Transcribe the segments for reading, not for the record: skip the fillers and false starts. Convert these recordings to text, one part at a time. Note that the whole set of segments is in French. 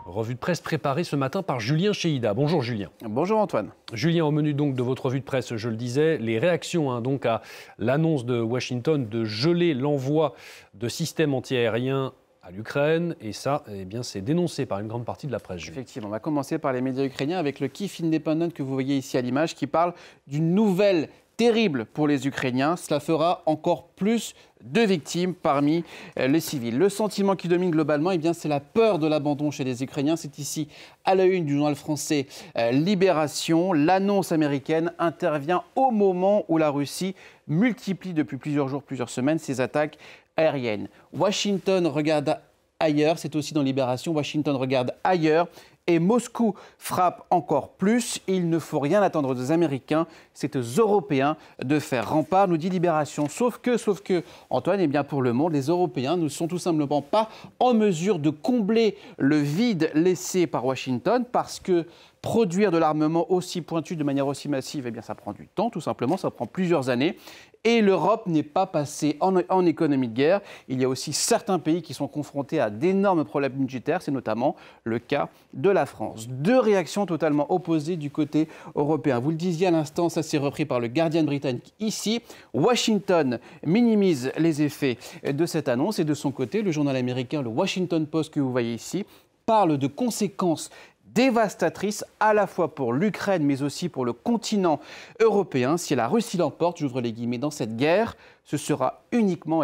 Revue de presse préparée ce matin par Julien Chéida. Bonjour Julien. Bonjour Antoine. Julien, au menu donc de votre revue de presse, je le disais, les réactions donc à l'annonce de Washington de geler l'envoi de systèmes antiaériens à l'Ukraine. Et ça, eh bien, c'est dénoncé par une grande partie de la presse. Julien. Effectivement, on va commencer par les médias ukrainiens avec le Kyiv Independent que vous voyez ici à l'image qui parle d'une nouvelle terrible pour les Ukrainiens. Cela fera encore plus de victimes parmi les civils. Le sentiment qui domine globalement, eh bien, c'est la peur de l'abandon chez les Ukrainiens. C'est ici, à la une du journal français Libération. L'annonce américaine intervient au moment où la Russie multiplie depuis plusieurs jours, plusieurs semaines, ses attaques aériennes. Washington regarde ailleurs, c'est aussi dans Libération. Washington regarde ailleurs. Et Moscou frappe encore plus. Il ne faut rien attendre des Américains, c'est aux Européens de faire rempart, nous dit Libération. Sauf que, Antoine, eh bien pour le monde, les Européens ne sont tout simplement pas en mesure de combler le vide laissé par Washington parce que produire de l'armement aussi pointu de manière aussi massive, eh bien ça prend du temps, tout simplement, ça prend plusieurs années. Et l'Europe n'est pas passée en économie de guerre. Il y a aussi certains pays qui sont confrontés à d'énormes problèmes budgétaires. C'est notamment le cas de la France. Deux réactions totalement opposées du côté européen. Vous le disiez à l'instant, ça s'est repris par le Guardian britannique ici. Washington minimise les effets de cette annonce. Et de son côté, le journal américain, le Washington Post que vous voyez ici, parle de conséquences dévastatrice à la fois pour l'Ukraine mais aussi pour le continent européen. Si la Russie l'emporte, j'ouvre les guillemets, dans cette guerre, ce sera uniquement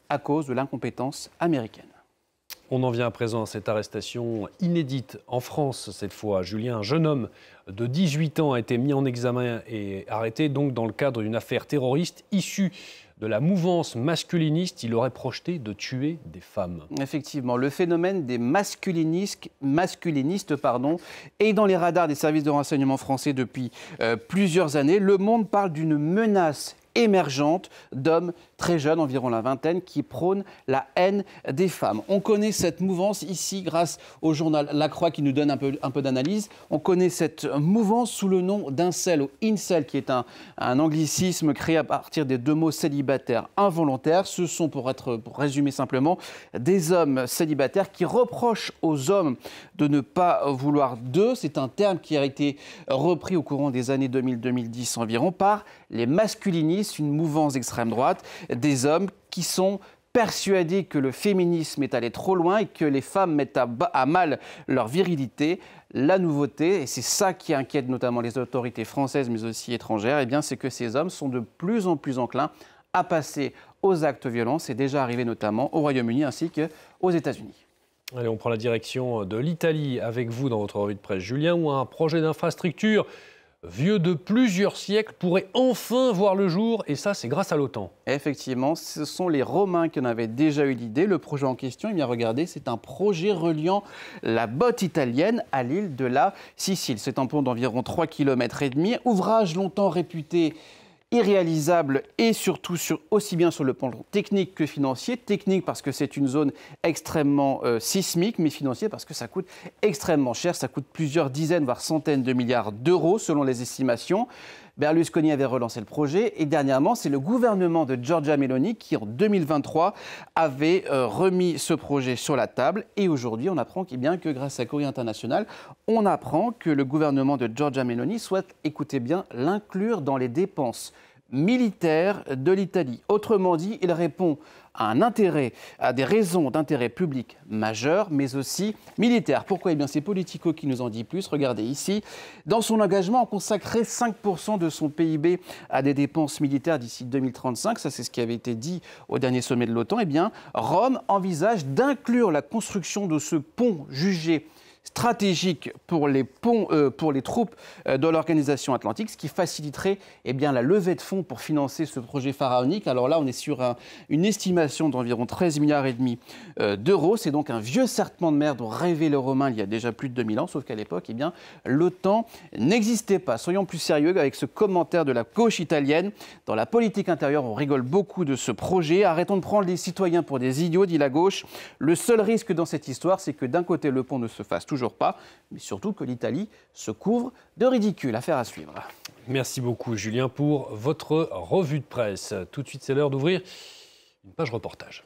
à cause de l'incompétence américaine. On en vient à présent à cette arrestation inédite en France cette fois. Julien, un jeune homme de 18 ans a été mis en examen et arrêté donc dans le cadre d'une affaire terroriste issue de la mouvance masculiniste. Il aurait projeté de tuer des femmes. Effectivement, le phénomène des masculinistes est dans les radars des services de renseignement français depuis plusieurs années. Le Monde parle d'une menace émergente d'hommes très jeunes, environ la vingtaine, qui prônent la haine des femmes. On connaît cette mouvance ici grâce au journal La Croix qui nous donne un peu d'analyse. On connaît cette mouvance sous le nom d'incel ou incel, qui est un anglicisme créé à partir des deux mots célibataire involontaire. Ce sont, pour résumer simplement, des hommes célibataires qui reprochent aux hommes de ne pas vouloir d'eux. C'est un terme qui a été repris au courant des années 2000-2010 environ par les masculinistes, une mouvance d'extrême droite, des hommes qui sont persuadés que le féminisme est allé trop loin et que les femmes mettent à mal leur virilité. La nouveauté, et c'est ça qui inquiète notamment les autorités françaises mais aussi étrangères, eh bien, c'est que ces hommes sont de plus en plus enclins à passer aux actes violents. C'est déjà arrivé notamment au Royaume-Uni ainsi qu'aux États-Unis. Allez, on prend la direction de l'Italie avec vous dans votre revue de presse, Julien, où un projet d'infrastructure vieux de plusieurs siècles pourrait enfin voir le jour, et ça, c'est grâce à l'OTAN. Effectivement, ce sont les Romains qui en avaient déjà eu l'idée. Le projet en question, eh bien regardez, c'est un projet reliant la botte italienne à l'île de la Sicile. C'est un pont d'environ 3,5 km, ouvrage longtemps réputé irréalisable et surtout aussi bien sur le plan technique que financier. Technique parce que c'est une zone extrêmement sismique, mais financier parce que ça coûte extrêmement cher. Ça coûte plusieurs dizaines, voire centaines de milliards d'euros selon les estimations. Berlusconi avait relancé le projet et dernièrement, c'est le gouvernement de Giorgia Meloni qui, en 2023, avait remis ce projet sur la table. Et aujourd'hui, on apprend que grâce à Courrier International, on apprend que le gouvernement de Giorgia Meloni souhaite, écoutez bien, l'inclure dans les dépenses militaires de l'Italie. Autrement dit, il répond à des raisons d'intérêt public majeures, mais aussi militaires. Pourquoi ? Eh bien, c'est Politico qui nous en dit plus. Regardez ici, dans son engagement, on consacrait 5% de son PIB à des dépenses militaires d'ici 2035. Ça, c'est ce qui avait été dit au dernier sommet de l'OTAN. Eh bien, Rome envisage d'inclure la construction de ce pont jugé stratégique pour les troupes de l'organisation atlantique, ce qui faciliterait la levée de fonds pour financer ce projet pharaonique. Alors là, on est sur une estimation d'environ 13,5 milliards d'euros. C'est donc un vieux serpent de mer dont rêvaient les Romains il y a déjà plus de 2000 ans, sauf qu'à l'époque, l'OTAN n'existait pas. Soyons plus sérieux avec ce commentaire de la gauche italienne. Dans la politique intérieure, on rigole beaucoup de ce projet. Arrêtons de prendre les citoyens pour des idiots, dit la gauche. Le seul risque dans cette histoire, c'est que d'un côté, le pont ne se fasse toujours pas, mais surtout que l'Italie se couvre de ridicule. Affaire à suivre. Merci beaucoup, Julien, pour votre revue de presse. Tout de suite, c'est l'heure d'ouvrir une page reportage.